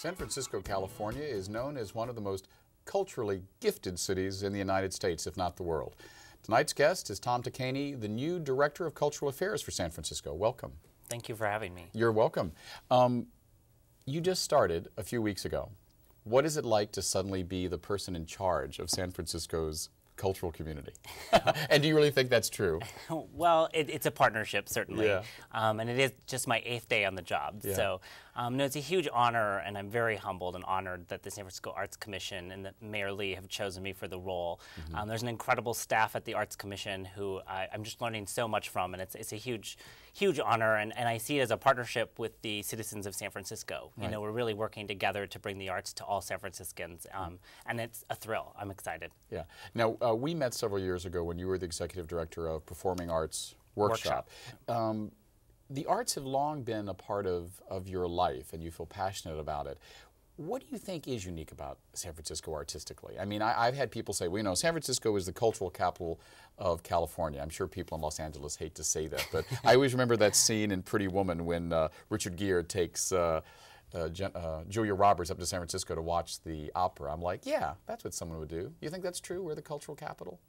San Francisco, California is known as one of the most culturally gifted cities in the United States, if not the world. Tonight's guest is Tom DeCaigny, the new Director of Cultural Affairs for San Francisco. Welcome. Thank you for having me. You're welcome. You just started a few weeks ago. What is it like to suddenly be the person in charge of San Francisco's cultural community? And do you really think that's true? Well, it's a partnership, certainly. Yeah. And it is just my 8th day on the job. Yeah. So no, it's a huge honor, and I'm very humbled and honored that the San Francisco Arts Commission and that Mayor Lee have chosen me for the role. There's an incredible staff at the Arts Commission who I'm just learning so much from, and it's a huge honor, and I see it as a partnership with the citizens of San Francisco. Right. You know, we're really working together to bring the arts to all San Franciscans, and it's a thrill. I'm excited. Yeah. Now, we met several years ago when you were the Executive Director of Performing Arts Workshop. The arts have long been a part of your life, and you feel passionate about it. What do you think is unique about San Francisco artistically? I mean, I've had people say, well, you know, San Francisco is the cultural capital of California. I'm sure people in Los Angeles hate to say that, but I always remember that scene in Pretty Woman when Richard Gere takes Julia Roberts up to San Francisco to watch the opera. I'm like, yeah, that's what someone would do. You think that's true? We're the cultural capital?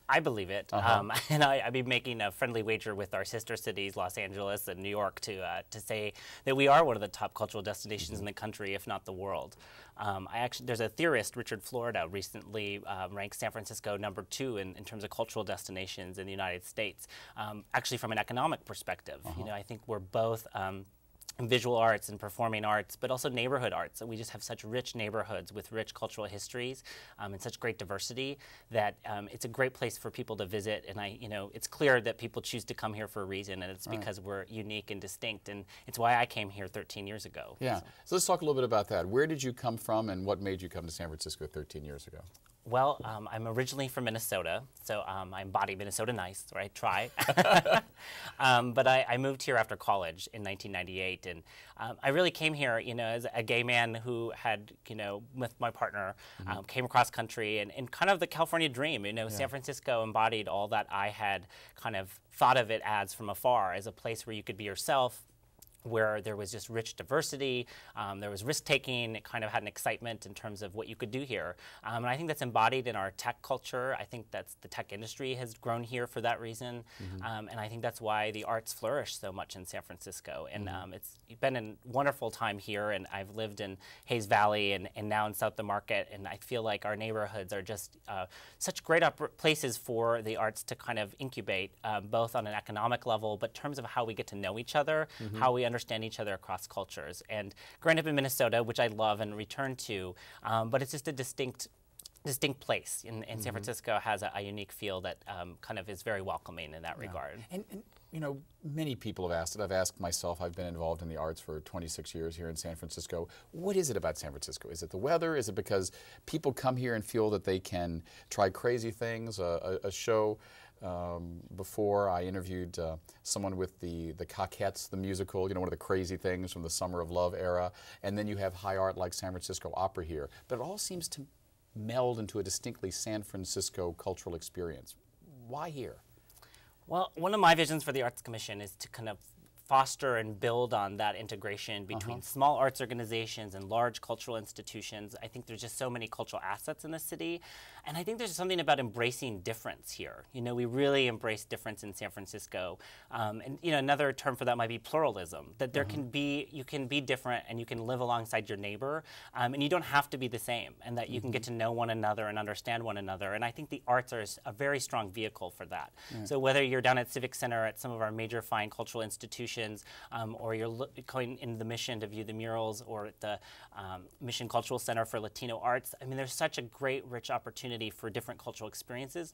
I believe it, and I'd be making a friendly wager with our sister cities, Los Angeles and New York, to say that we are one of the top cultural destinations in the country, if not the world. There's a theorist, Richard Florida, recently ranked San Francisco #2 in terms of cultural destinations in the United States. Actually, from an economic perspective, you know, I think we're both visual arts and performing arts, but also neighborhood arts. We just have such rich neighborhoods with rich cultural histories and such great diversity that it's a great place for people to visit. And it's clear that people choose to come here for a reason, and it's because we're unique and distinct. And it's why I came here 13 years ago. Yeah. So let's talk a little bit about that. Where did you come from, and what made you come to San Francisco 13 years ago? Well, I'm originally from Minnesota, so I embody Minnesota nice, right? Try. But I moved here after college in 1998, and I really came here, you know, as a gay man who had, you know, with my partner, came across country and kind of the California dream. You know, San Francisco embodied all that I had kind of thought of it as from afar, as a place where you could be yourself, where there was just rich diversity, there was risk-taking, it kind of had an excitement in terms of what you could do here. And I think that's embodied in our tech culture. I think that's the tech industry has grown here for that reason. And I think that's why the arts flourish so much in San Francisco. And it's been a wonderful time here, and I've lived in Hayes Valley and now in South the Market, and I feel like our neighborhoods are just such great places for the arts to kind of incubate, both on an economic level, but in terms of how we get to know each other, how we understand each other across cultures. And growing up in Minnesota, which I love and return to, but it's just a distinct place. And San Francisco has a unique feel that kind of is very welcoming in that regard. And you know, many people have asked it. I've asked myself. I've been involved in the arts for 26 years here in San Francisco. What is it about San Francisco? Is it the weather? Is it because people come here and feel that they can try crazy things? A show before I interviewed someone with the Coquettes, the musical, you know, one of the crazy things from the Summer of Love era, and then you have high art like San Francisco Opera here. But it all seems to meld into a distinctly San Francisco cultural experience. Why here? Well, one of my visions for the Arts Commission is to kind of foster and build on that integration between small arts organizations and large cultural institutions. I think there's just so many cultural assets in the city, and I think there's something about embracing difference here. You know, we really embrace difference in San Francisco, and you know, another term for that might be pluralism. That there can be, you can be different and you can live alongside your neighbor, and you don't have to be the same, and that you can get to know one another and understand one another. And I think the arts are a very strong vehicle for that. So whether you're down at Civic Center at some of our major fine cultural institutions, or you're going into the Mission to view the murals, or at the Mission Cultural Center for Latino Arts. I mean, there's such a great, rich opportunity for different cultural experiences,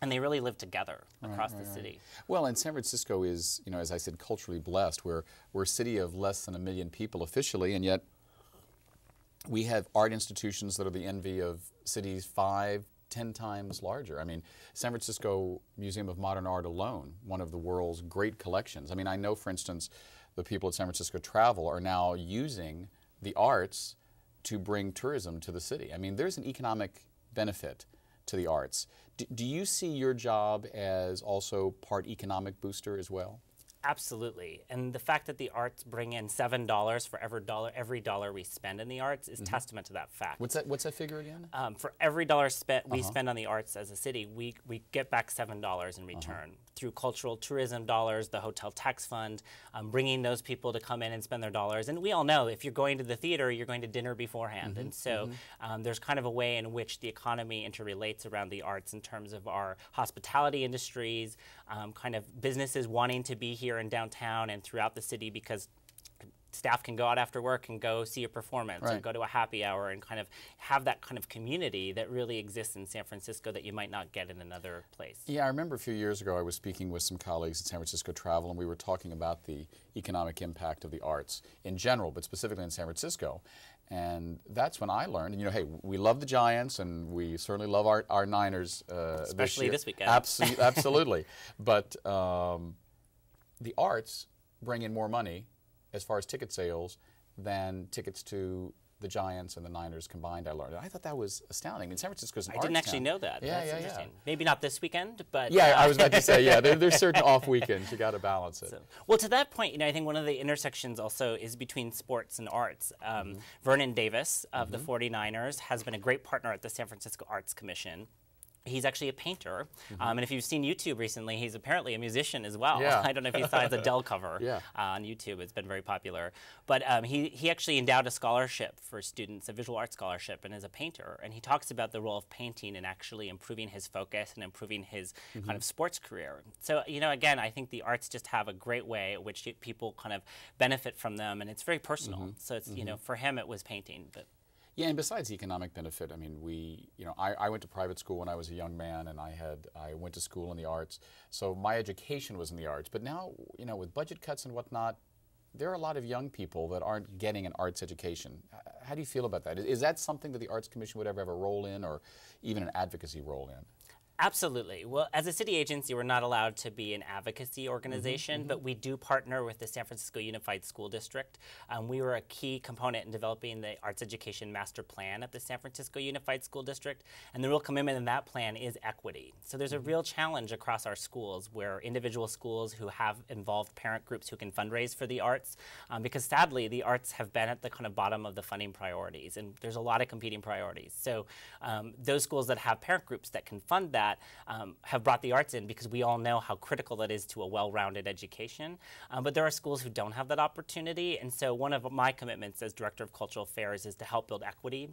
and they really live together across the city. Well, and San Francisco is, you know, as I said, culturally blessed. We're a city of less than 1 million people officially, and yet we have art institutions that are the envy of cities 5, 10 times larger. I mean, San Francisco Museum of Modern Art alone, one of the world's great collections. I mean, I know, for instance, the people at San Francisco Travel are now using the arts to bring tourism to the city. I mean, there's an economic benefit to the arts. Do you see your job as also part economic booster as well? Absolutely. And the fact that the arts bring in $7 for every dollar we spend in the arts is testament to that fact. What's that figure again? For every dollar we spend on the arts as a city, we get back $7 in return through cultural tourism dollars, the hotel tax fund, bringing those people to come in and spend their dollars. And we all know if you're going to the theater, you're going to dinner beforehand. And so there's kind of a way in which the economy interrelates around the arts in terms of our hospitality industries, kind of businesses wanting to be here in downtown and throughout the city because staff can go out after work and go see a performance or go to a happy hour and kind of have that kind of community that really exists in San Francisco that you might not get in another place. Yeah, I remember a few years ago I was speaking with some colleagues at San Francisco Travel, and we were talking about the economic impact of the arts in general, but specifically in San Francisco. And that's when I learned, and you know, hey, we love the Giants, and we certainly love our Niners especially this weekend. Absolutely. But the arts bring in more money as far as ticket sales than tickets to the Giants and the Niners combined, I learned. And I thought that was astounding. I mean, San Francisco's an arts didn't actually town. know that. Yeah, That's interesting. Maybe not this weekend, but... Yeah, I was about to say, yeah, there's certain off weekends. You got to balance it. So, well, to that point, you know, I think one of the intersections also is between sports and arts. Vernon Davis of the 49ers has been a great partner at the San Francisco Arts Commission. He's actually a painter, and if you've seen YouTube recently, he's apparently a musician as well. Yeah. I don't know if you saw his Adele cover on YouTube. It's been very popular. But he actually endowed a scholarship for students, a visual arts scholarship, and is a painter. And he talks about the role of painting in actually improving his focus and improving his kind of sports career. So, you know, again, I think the arts just have a great way at which people kind of benefit from them, and it's very personal. So it's, you know, for him it was painting. But yeah, and besides the economic benefit, I mean, I went to private school when I was a young man, and I went to school in the arts, so my education was in the arts. But now, you know, with budget cuts and whatnot, there are a lot of young people that aren't getting an arts education. How do you feel about that? Is that something that the Arts Commission would ever have a role in, or even an advocacy role in? Absolutely. Well, as a city agency, we're not allowed to be an advocacy organization, but we do partner with the San Francisco Unified School District. We were a key component in developing the Arts Education Master Plan at the San Francisco Unified School District, and the real commitment in that plan is equity. So there's a real challenge across our schools where individual schools who have involved parent groups who can fundraise for the arts, because sadly, the arts have been at the kind of bottom of the funding priorities, and there's a lot of competing priorities. So those schools that have parent groups that can fund that have brought the arts in because we all know how critical that is to a well-rounded education. But there are schools who don't have that opportunity, and so one of my commitments as Director of Cultural Affairs is to help build equity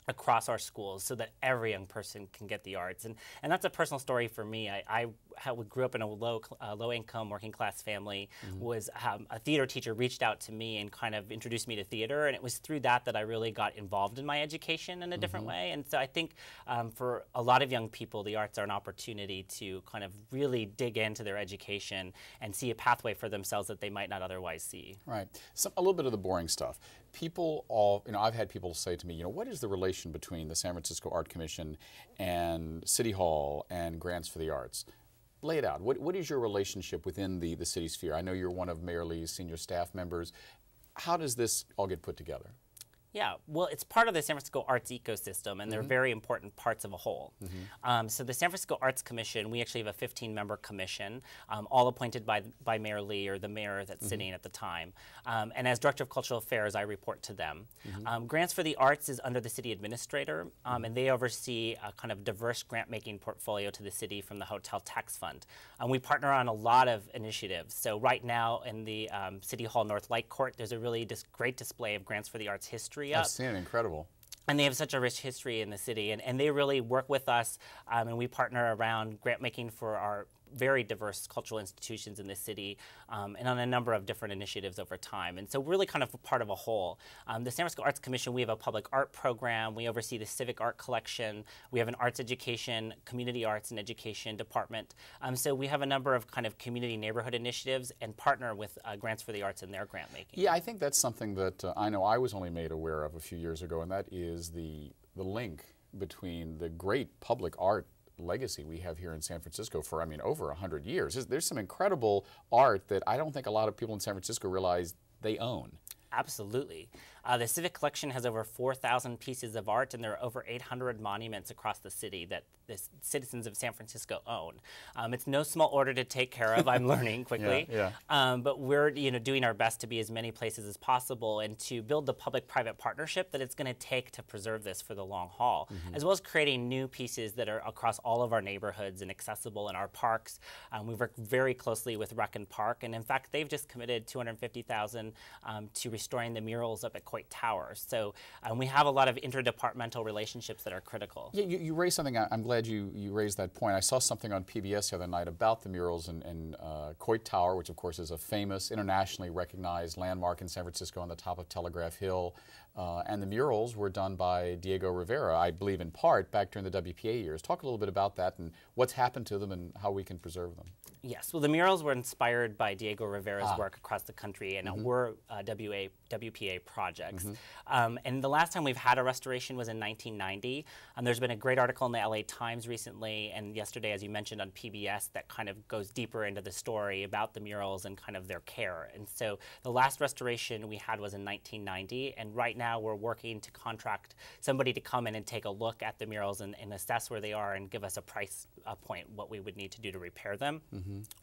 across our schools so that every young person can get the arts. And that's a personal story for me. I grew up in a low-income, working-class family. Was a theater teacher reached out to me and kind of introduced me to theater, and it was through that I really got involved in my education in a different way. And so I think for a lot of young people, the arts are an opportunity to kind of really dig into their education and see a pathway for themselves that they might not otherwise see. Right. So a little bit of the boring stuff. People I've had people say to me, you know, what is the relation between the San Francisco Art Commission and City Hall and grants for the arts? Lay it out. What is your relationship within the city sphere? I know you're one of Mayor Lee's senior staff members. How does this all get put together? Yeah, well, it's part of the San Francisco arts ecosystem, and they're very important parts of a whole. So the San Francisco Arts Commission, we actually have a 15-member commission, all appointed by Mayor Lee, or the mayor that's sitting at the time. And as Director of Cultural Affairs, I report to them. Grants for the Arts is under the city administrator, and they oversee a kind of diverse grant-making portfolio to the city from the hotel tax fund. We partner on a lot of initiatives. So right now in the City Hall North Light Court, there's a really great display of Grants for the Arts history up. I've seen it, incredible. And they have such a rich history in the city, and they really work with us, and we partner around grant making for our very diverse cultural institutions in the city, and on a number of different initiatives over time. And so we're really kind of part of a whole. The San Francisco Arts Commission, we have a public art program. We oversee the civic art collection. We have an arts education, community arts and education department. So we have a number of kind of community neighborhood initiatives and partner with Grants for the Arts in their grant making. Yeah, I think that's something that I know I was only made aware of a few years ago, and that is the link between the great public art legacy we have here in San Francisco for, I mean, over 100 years. There's some incredible art that I don't think a lot of people in San Francisco realize they own. Absolutely. The Civic Collection has over 4,000 pieces of art, and there are over 800 monuments across the city that the citizens of San Francisco own. It's no small order to take care of, I'm learning quickly. But we're doing our best to be as many places as possible and to build the public-private partnership that it's going to take to preserve this for the long haul, as well as creating new pieces that are across all of our neighborhoods and accessible in our parks. We work very closely with Rec and Park, and in fact, they've just committed $250,000 to restoring the murals up at Coit Tower. So we have a lot of interdepartmental relationships that are critical. Yeah, you raised something. I'm glad you raised that point. I saw something on PBS the other night about the murals in Coit Tower, which of course is a famous, internationally recognized landmark in San Francisco on the top of Telegraph Hill. And the murals were done by Diego Rivera, I believe in part, back during the WPA years. Talk a little bit about that and what's happened to them and how we can preserve them. Yes, well, the murals were inspired by Diego Rivera's work across the country, and were WPA projects. And the last time we've had a restoration was in 1990. There's been a great article in the LA Times recently, and yesterday, as you mentioned, on PBS, that kind of goes deeper into the story about the murals and kind of their care. And so the last restoration we had was in 1990, and right now we're working to contract somebody to come in and take a look at the murals and assess where they are and give us a price point, what we would need to do to repair them.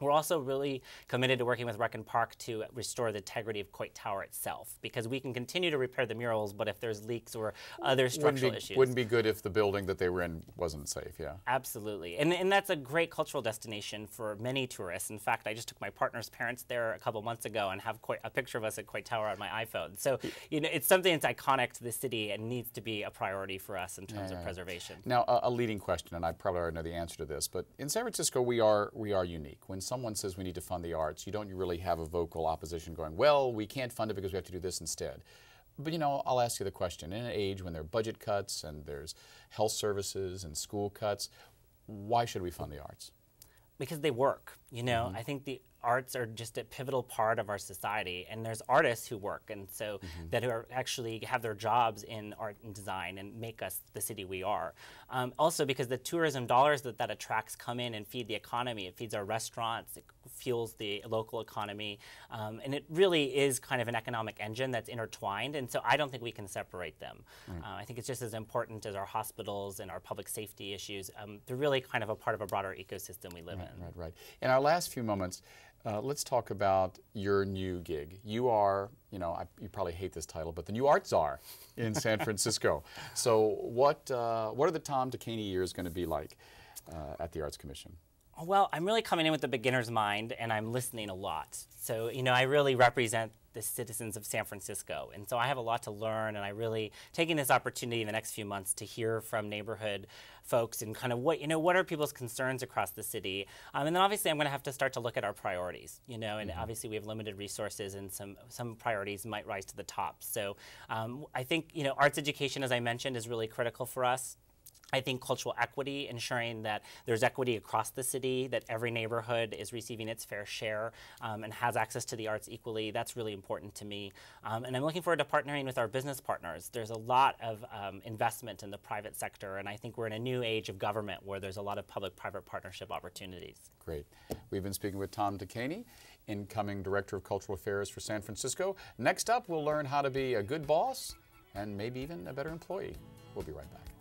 We're also really committed to working with Rec and Park to restore the integrity of Coit Tower itself, because we can continue to repair the murals, but if there's leaks or other structural issues. Wouldn't be good if the building that they were in wasn't safe, yeah. Absolutely, and that's a great cultural destination for many tourists. In fact, I just took my partner's parents there a couple months ago and have a picture of us at Coit Tower on my iPhone. So, it's something that's iconic to the city and needs to be a priority for us in terms of preservation. Now, a leading question, and I probably already know the answer to this, but in San Francisco, we are unique. When someone says we need to fund the arts, you don't really have a vocal opposition going, well, we can't fund it because we have to do this instead. But I'll ask you the question, in an age when there are budget cuts and there's health services and school cuts, why should we fund the arts? Because they work, I think the arts are just a pivotal part of our society, and there's artists who work, and so that are actually have their jobs in art and design and make us the city we are. Also because the tourism dollars that attracts come in and feed the economy. It feeds our restaurants, it fuels the local economy, and it really is kind of an economic engine that's intertwined, and so I don't think we can separate them. I think it's just as important as our hospitals and our public safety issues. They're really kind of a part of a broader ecosystem we live in. Right. In our last few moments, let's talk about your new gig. You are, you probably hate this title, but the new art czar in San Francisco. So what are the Tom DeCaigny years going to be like at the Arts Commission? Well, I'm really coming in with the beginner's mind, and I'm listening a lot. So, I really represent the citizens of San Francisco, and so I have a lot to learn, and I really taking this opportunity in the next few months to hear from neighborhood folks and kind of what are people's concerns across the city, and then obviously I'm going to have to start to look at our priorities, and obviously we have limited resources, and some priorities might rise to the top. So I think arts education, as I mentioned, is really critical for us. I think cultural equity, ensuring that there's equity across the city, that every neighborhood is receiving its fair share and has access to the arts equally, that's really important to me. And I'm looking forward to partnering with our business partners. There's a lot of investment in the private sector, and I think we're in a new age of government where there's a lot of public-private partnership opportunities. Great. We've been speaking with Tom DeCaigny, incoming Director of Cultural Affairs for San Francisco. Next up, we'll learn how to be a good boss and maybe even a better employee. We'll be right back.